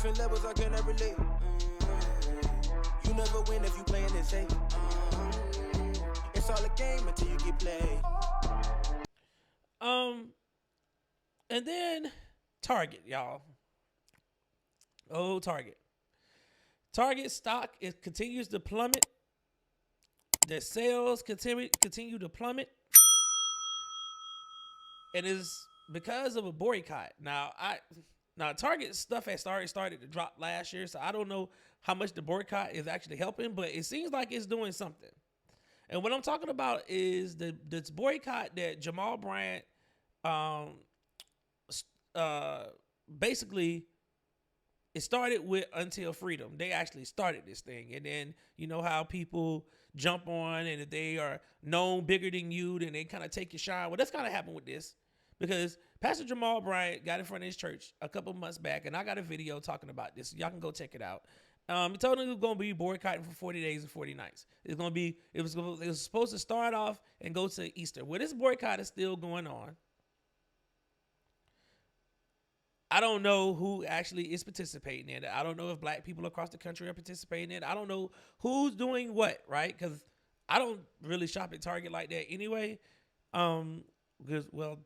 Different levels, I cannot relate. You never win if you playing it safe. It's all a game until you get played. And then Target, y'all. Oh, Target. Target stock continues to plummet. Their sales continue to plummet. It is because of a boycott. Now Target stuff has started to drop last year, so I don't know how much the boycott is actually helping, but it seems like it's doing something. And what I'm talking about is this boycott that Jamal Bryant basically, it started with Until Freedom. They actually started this thing. And then you know how people jump on, and if they are known bigger than you, then they kind of take your shine. Well, that's kind of happened with this, because Pastor Jamal Bryant got in front of his church a couple months back, and I got a video talking about this. Y'all can go check it out. He told them he was going to be boycotting for 40 days and 40 nights. It was supposed to start off and go to Easter. Well, this boycott is still going on. I don't know who actually is participating in it. I don't know if black people across the country are participating in it. I don't know who's doing what, right? Because I don't really shop at Target like that anyway. Because, well,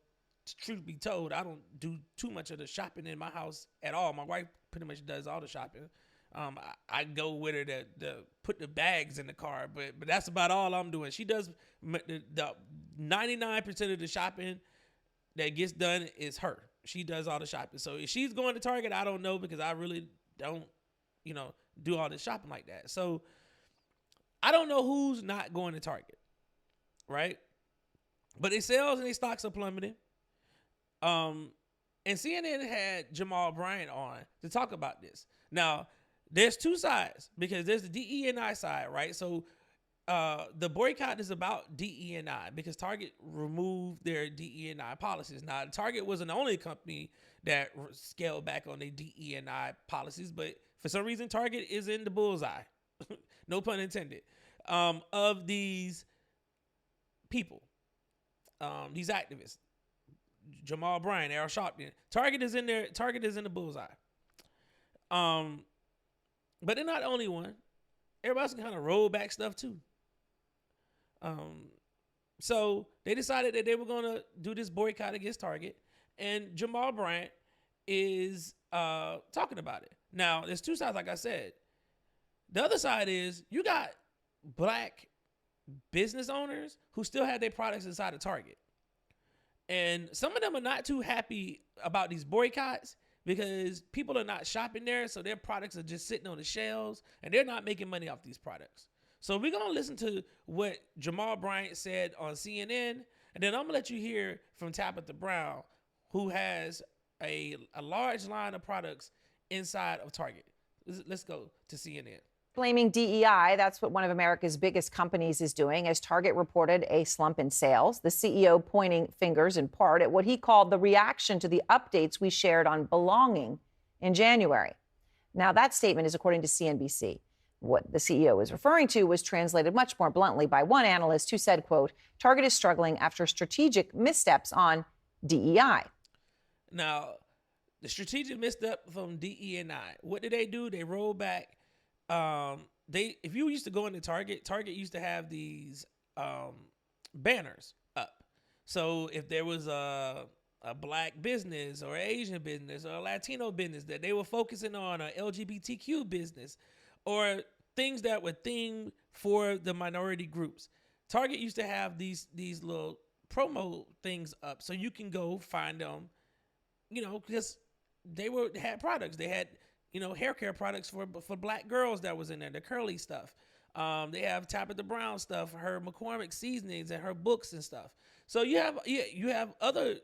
truth be told, I don't do too much of the shopping in my house at all. My wife pretty much does all the shopping. I go with her to put the bags in the car, but that's about all I'm doing. She does the 99% of the shopping that gets done is her. She does all the shopping. So if she's going to Target, I don't know, because I really don't, do all this shopping like that. So I don't know who's not going to Target, right? But their sales and their stocks are plummeting. And CNN had Jamal Bryant on to talk about this. Now, there's two sides, because there's the DE&I side, right? So the boycott is about DE&I, because Target removed their DE&I policies. Now, Target wasn't the only company that scaled back on their DE&I policies, but for some reason, Target is in the bullseye, no pun intended, of these people, these activists. Jamal Bryant, Al Sharpton. Target is in there. Target is in the bullseye. But they're not the only one. Everybody else can kind of roll back stuff too. So they decided that they were going to do this boycott against Target, and Jamal Bryant is talking about it. Now, there's two sides, like I said. The other side is you got black business owners who still have their products inside of Target. And some of them are not too happy about these boycotts, because people are not shopping there, so their products are just sitting on the shelves, and they're not making money off these products. So we're going to listen to what Jamal Bryant said on CNN, and then I'm going to let you hear from Tabitha Brown, who has a large line of products inside of Target. Let's go to CNN. Blaming DEI, that's what one of America's biggest companies is doing, as Target reported a slump in sales. The CEO pointing fingers in part at what he called the reaction to the updates we shared on belonging in January. Now, that statement is according to CNBC. What the CEO is referring to was translated much more bluntly by one analyst who said, quote, Target is struggling after strategic missteps on DEI. Now, the strategic misstep from DE&I, what did they do? They rolled back. If you used to go into Target used to have these banners up. So if there was a black business or Asian business or a Latino business that they were focusing on, a LGBTQ business, or things that were themed for the minority groups, Target used to have these little promo things up, so you can go find them, because they had products. They had hair care products for black girls that was in there, the curly stuff. They have Tabitha Brown stuff, her McCormick seasonings, and her books and stuff. So you have other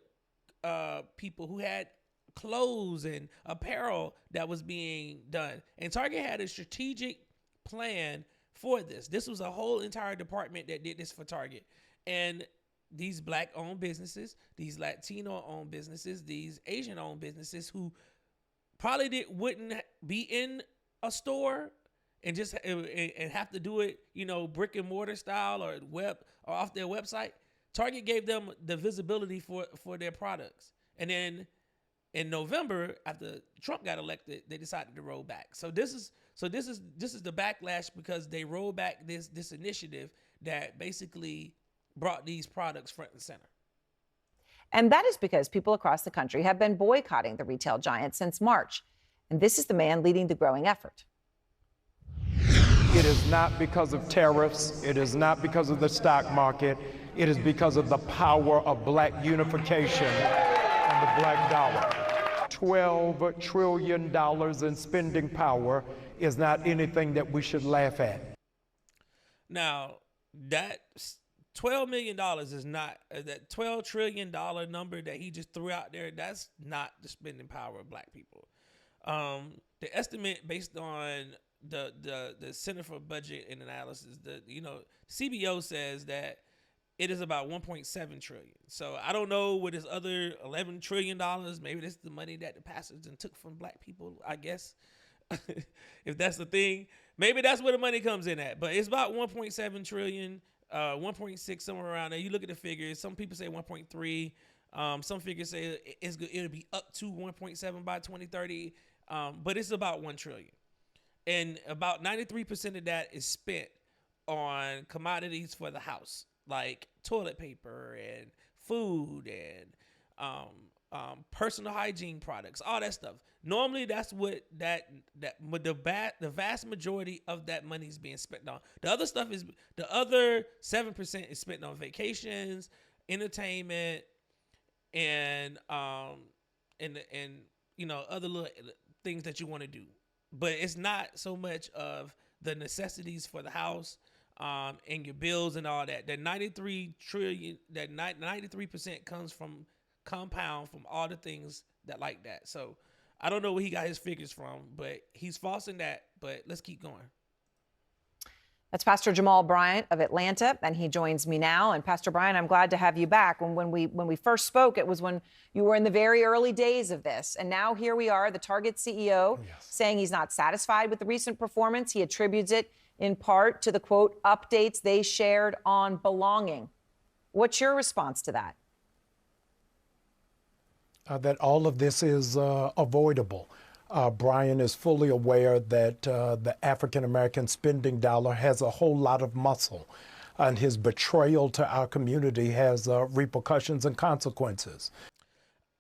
people who had clothes and apparel that was being done. And Target had a strategic plan for this. This was a whole entire department that did this for Target. And these black-owned businesses, these Latino-owned businesses, these Asian-owned businesses who probably wouldn't be in a store and just and have to do it, brick and mortar style or web or off their website. Target gave them the visibility for their products. And then in November, after Trump got elected, they decided to roll back. So this is the backlash because they rolled back this initiative that basically brought these products front and center. And that is because people across the country have been boycotting the retail giant since March. And this is the man leading the growing effort. It is not because of tariffs. It is not because of the stock market. It is because of the power of black unification and the black dollar. $12 trillion in spending power is not anything that we should laugh at. Now, that $12 million is not, that $12 trillion number that he just threw out there, that's not the spending power of black people. The estimate based on the Center for Budget and Analysis, CBO says that it is about 1.7 trillion. So I don't know what this other $11 trillion, maybe this is the money that the pastors took from black people, I guess. If that's the thing, maybe that's where the money comes in at. But it's about 1.7 trillion, 1.6, somewhere around there. You look at the figures. Some people say 1.3. Some figures say it'll be up to 1.7 by 2030. But it's about 1 trillion. And about 93% of that is spent on commodities for the house, like toilet paper and food and personal hygiene products, all that stuff. Normally, that's what the vast majority of that money is being spent on. The other stuff is the other 7% is spent on vacations, entertainment, and other little things that you want to do. But it's not so much of the necessities for the house and your bills and all that. That 93% comes from compound from all the things that like that. So I don't know where he got his figures from, but he's false in that. But let's keep going. That's Pastor Jamal Bryant of Atlanta, and he joins me now. And Pastor Bryant, I'm glad to have you back. When we first spoke, it was when you were in the very early days of this. And now here we are, the Target CEO saying he's not satisfied with the recent performance. He attributes it in part to the, quote, updates they shared on belonging. What's your response to that? That all of this is avoidable. Brian is fully aware that the African-American spending dollar has a whole lot of muscle, and his betrayal to our community has repercussions and consequences.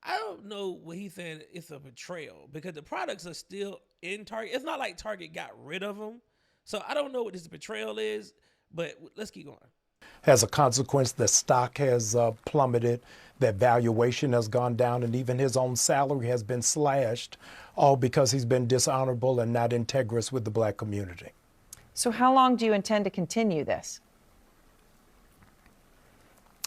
I don't know what he's saying it's a betrayal because the products are still in Target. It's not like Target got rid of them. So I don't know what this betrayal is, but let's keep going. As a consequence, the stock has plummeted, that valuation has gone down, and even his own salary has been slashed, all because he's been dishonorable and not integrous with the black community. So how long do you intend to continue this?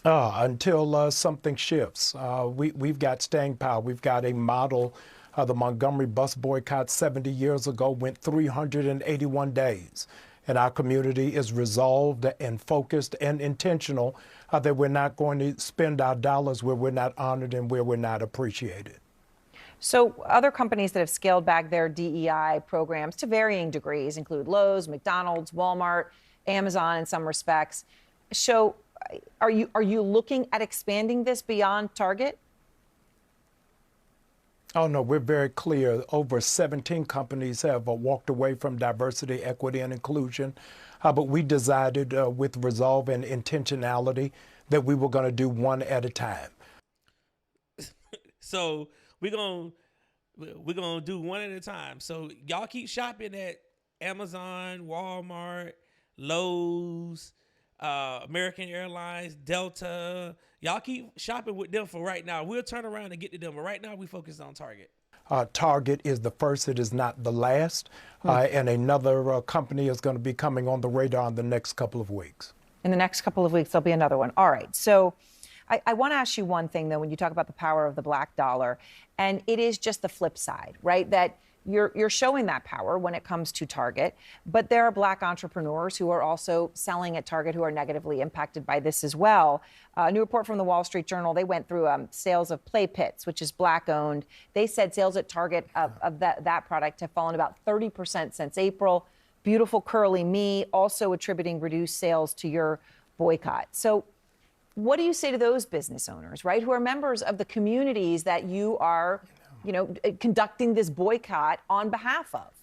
Until something shifts. We've got staying power. We've got a model. The Montgomery bus boycott 70 years ago went 381 days. And our community is resolved and focused and intentional that we're not going to spend our dollars where we're not honored and where we're not appreciated. So other companies that have scaled back their DEI programs to varying degrees include Lowe's, McDonald's, Walmart, Amazon in some respects. So are you looking at expanding this beyond Target? Oh, no, we're very clear. Over 17 companies have walked away from diversity, equity, and inclusion. But we decided with resolve and intentionality that we were going to do one at a time. So we're gonna do one at a time. So y'all keep shopping at Amazon, Walmart, Lowe's, American Airlines, Delta. Y'all keep shopping with them for right now. We'll turn around and get to them, but right now we focus on Target. Target is the first, it is not the last. And another company is going to be coming on the radar in the next couple of weeks. In the next couple of weeks, there'll be another one. All right. So I want to ask you one thing, though, when you talk about the power of the black dollar, and it is just the flip side, right? That you're showing that power when it comes to Target, but there are black entrepreneurs who are also selling at Target who are negatively impacted by this as well. A new report from the Wall Street Journal, they went through sales of Play Pits, which is black owned. They said sales at Target of that product have fallen about 30% since April. Beautiful Curly Me also attributing reduced sales to your boycott. So what do you say to those business owners, right, who are members of the communities that you are conducting this boycott on behalf of?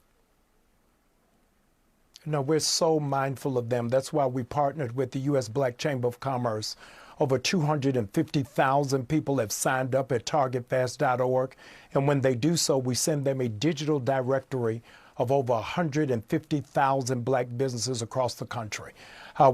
No, we're so mindful of them. That's why we partnered with the U.S. Black Chamber of Commerce. Over 250,000 people have signed up at targetfast.org. And when they do so, we send them a digital directory of over 150,000 black businesses across the country.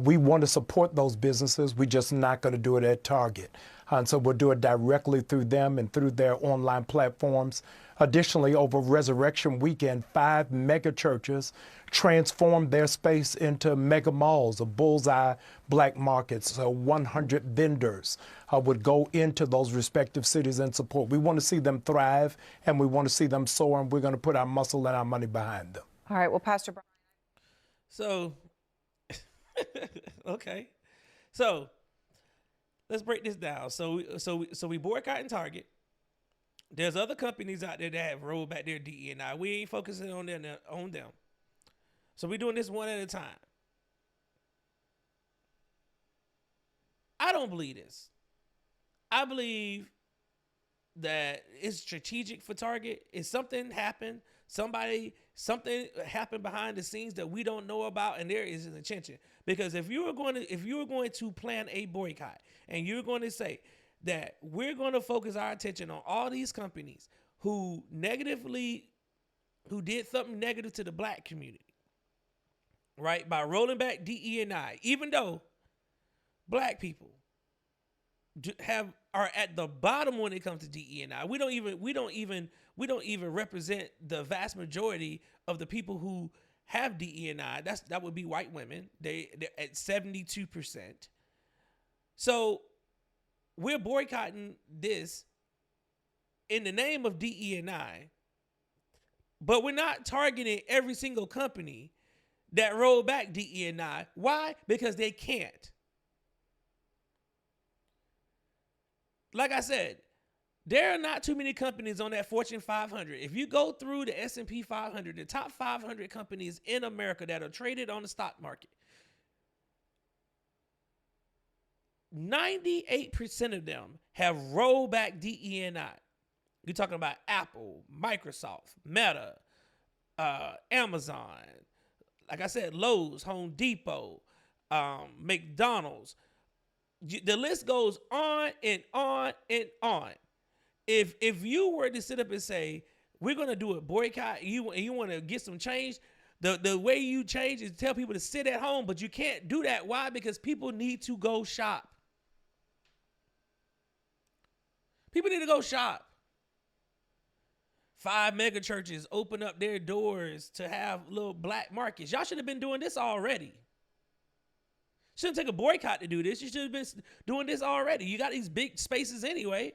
We want to support those businesses. We're just not going to do it at Target. And so we'll do it directly through them and through their online platforms. Additionally, over Resurrection Weekend, 5 mega churches transformed their space into mega malls, a bullseye black markets. So 100 vendors would go into those respective cities and support. We want to see them thrive, and we want to see them soar, and we're going to put our muscle and our money behind them. All right. Well, Pastor Brian. So, okay. So, let's break this down. So we boycotting Target. There's other companies out there that have rolled back their DE&I. We ain't focusing on them. So we're doing this one at a time. I don't believe this. I believe that it's strategic for Target. If something happened, something happened behind the scenes that we don't know about, and there is an intention. Because if you were going to plan a boycott, and you're going to say that we're going to focus our attention on all these companies who did something negative to the black community, right? By rolling back DE&I, even though black people are at the bottom when it comes to DE&I. We don't even represent the vast majority of the people who have DE&I. That would be white women. They're at 72%. So we're boycotting this in the name of DE&I, but we're not targeting every single company that rolled back DE&I. Why? Because they can't. Like I said, there are not too many companies on that Fortune 500. If you go through the S&P 500, the top 500 companies in America that are traded on the stock market, 98% of them have rolled back DE&I. You're talking about Apple, Microsoft, Meta, Amazon, like I said, Lowe's, Home Depot, McDonald's. The list goes on and on and on. If you were to sit up and say, we're going to do a boycott, and you want to get some change, the way you change is tell people to sit at home, but you can't do that. Why? Because people need to go shop. People need to go shop. 5 mega churches open up their doors to have little black markets. Y'all should have been doing this already. Shouldn't take a boycott to do this. You should have been doing this already. You got these big spaces anyway.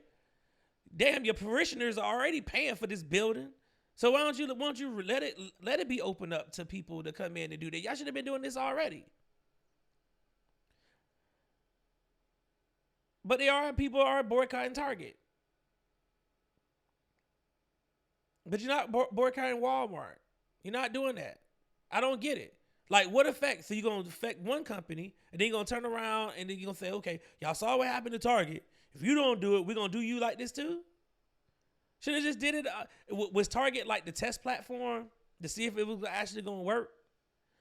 Damn, your parishioners are already paying for this building. So why don't you let it be open up to people to come in and do that? Y'all should have been doing this already. But people are boycotting Target. But you're not boycotting Walmart. You're not doing that. I don't get it. Like, what effect? So you're going to affect one company, and then you're going to turn around, and then you're going to say, okay, y'all saw what happened to Target. If you don't do it, we're going to do you like this too? Should have just did it. Was Target like the test platform to see if it was actually going to work?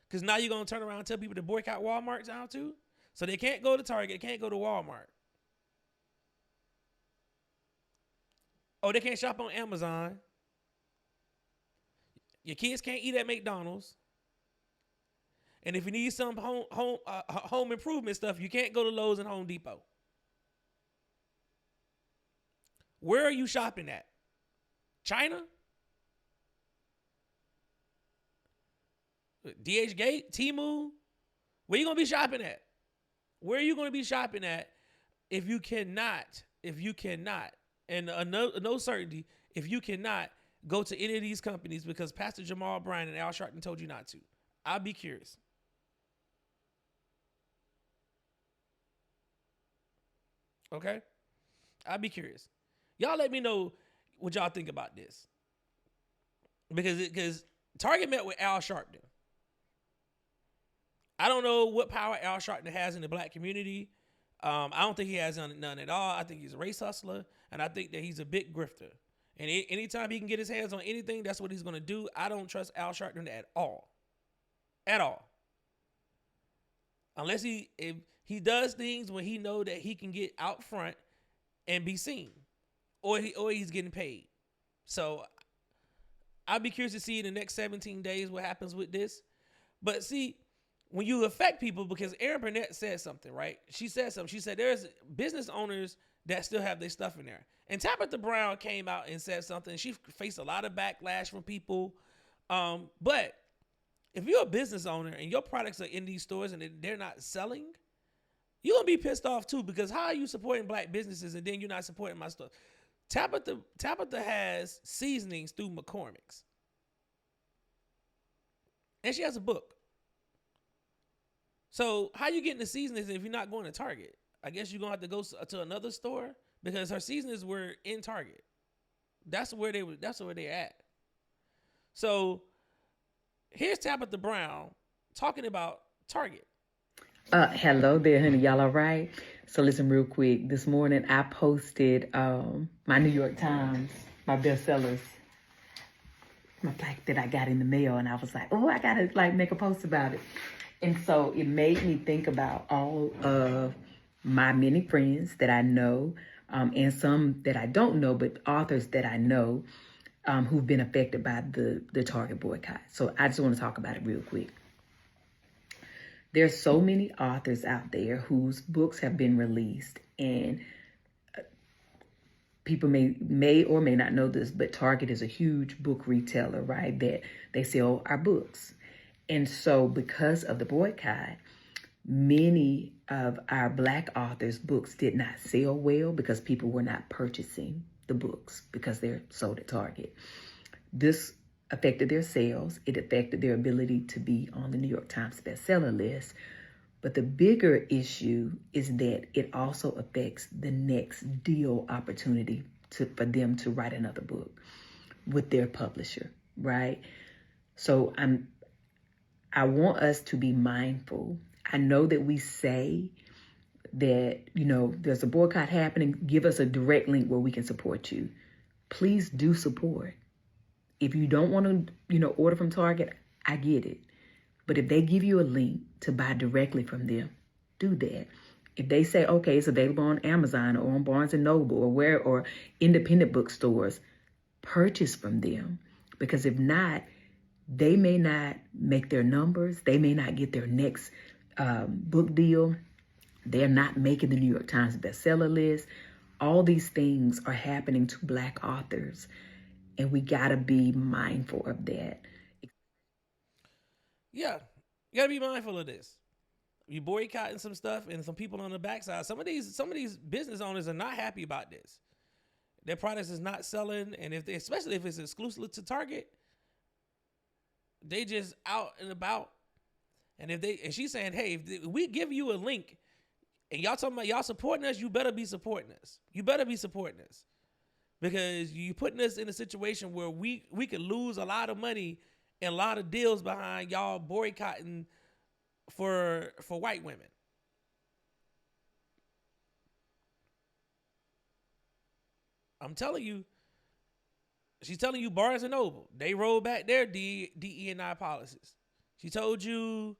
Because now you're going to turn around and tell people to boycott Walmart now too? So they can't go to Target, can't go to Walmart. Oh, they can't shop on Amazon. Your kids can't eat at McDonald's. And if you need some home improvement stuff, you can't go to Lowe's and Home Depot. Where are you shopping at? China? DH Gate? Temu? Where you going to be shopping at? Where are you going to be shopping at if you cannot, and no certainty, if you cannot go to any of these companies because Pastor Jamal Bryant and Al Sharpton told you not to? I'll be curious. Okay? I'll be curious. Y'all let me know what y'all think about this. Because Target met with Al Sharpton. I don't know what power Al Sharpton has in the black community. I don't think he has none at all. I think he's a race hustler, and I think that he's a big grifter. And anytime he can get his hands on anything, that's what he's going to do. I don't trust Al Sharpton at all. At all. Unless if he does things when he know that he can get out front and be seen. Or he's getting paid. So I'll be curious to see in the next 17 days what happens with this. But see, when you affect people, because Erin Burnett said something, right? She said something. She said there's business owners that still have their stuff in there. And Tabitha Brown came out and said something. She faced a lot of backlash from people. But if you're a business owner and your products are in these stores and they're not selling, you're going to be pissed off too, because how are you supporting black businesses and then you're not supporting my stuff? Tabitha has seasonings through McCormick's. And she has a book. So how you getting the seasonings if you're not going to Target? I guess you're going to have to go to another store because her seasonings were in Target. That's where they're at. So here's Tabitha Brown talking about Target. Hello there, honey. Y'all all right? So listen real quick. This morning I posted my New York Times, my bestsellers, my plaque that I got in the mail, and I was like, oh, I gotta make a post about it. And so it made me think about all of my many friends that I know, and some that I don't know, but authors that I know who've been affected by the Target boycott. So I just want to talk about it real quick. There's so many authors out there whose books have been released, and people may or may not know this, but Target is a huge book retailer, right? That they sell our books. And so because of the boycott, many of our Black authors' books did not sell well because people were not purchasing the books because they're sold at Target. This affected their sales. It affected their ability to be on the New York Times bestseller list. But the bigger issue is that it also affects the next deal opportunity for them to write another book with their publisher, right? So I want us to be mindful. I know that we say that, there's a boycott happening. Give us a direct link where we can support you. Please do support. If you don't want to, order from Target, I get it. But if they give you a link to buy directly from them, do that. If they say, okay, it's available on Amazon or on Barnes & Noble or independent bookstores, purchase from them. Because if not, they may not make their numbers. They may not get their next book deal. They're not making the New York Times bestseller list. All these things are happening to Black authors. And we got to be mindful of that. Yeah, you got to be mindful of this. You boycotting some stuff and some people on the backside. Some of these business owners are not happy about this. Their products is not selling. And especially if it's exclusive to Target, they just out and about. And she's saying, hey, if we give you a link and y'all talking about y'all supporting us, you better be supporting us. You better be supporting us. Because you putting us in a situation where we could lose a lot of money and a lot of deals behind y'all boycotting for white women. I'm telling you, she's telling you Barnes and Noble, they rolled back their DE&I policies. She told you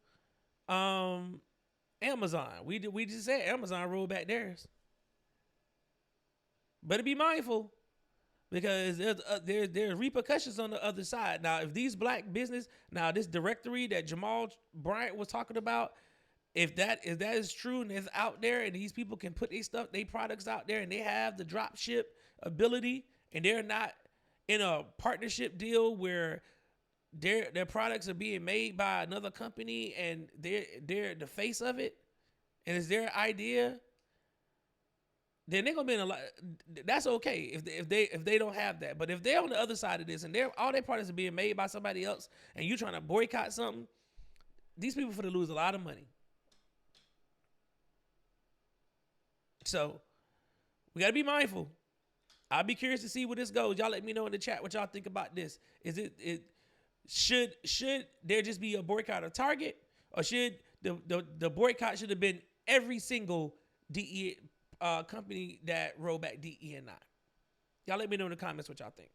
Amazon. We just said Amazon rolled back theirs. Better be mindful. Because there's repercussions on the other side. Now, if these Black business, this directory that Jamal Bryant was talking about, if that is true and it's out there and these people can put their products out there and they have the drop ship ability and they're not in a partnership deal where their products are being made by another company and they're the face of it and it's their idea, then they're gonna be in a lot. That's okay if they don't have that. But if they're on the other side of this and all their products are being made by somebody else and you're trying to boycott something, these people are gonna lose a lot of money. So we gotta be mindful. I'll be curious to see where this goes. Y'all let me know in the chat what y'all think about this. Is should there just be a boycott of Target, or should the boycott should have been every single company that rolled back DE&I? Y'all let me know in the comments what y'all think.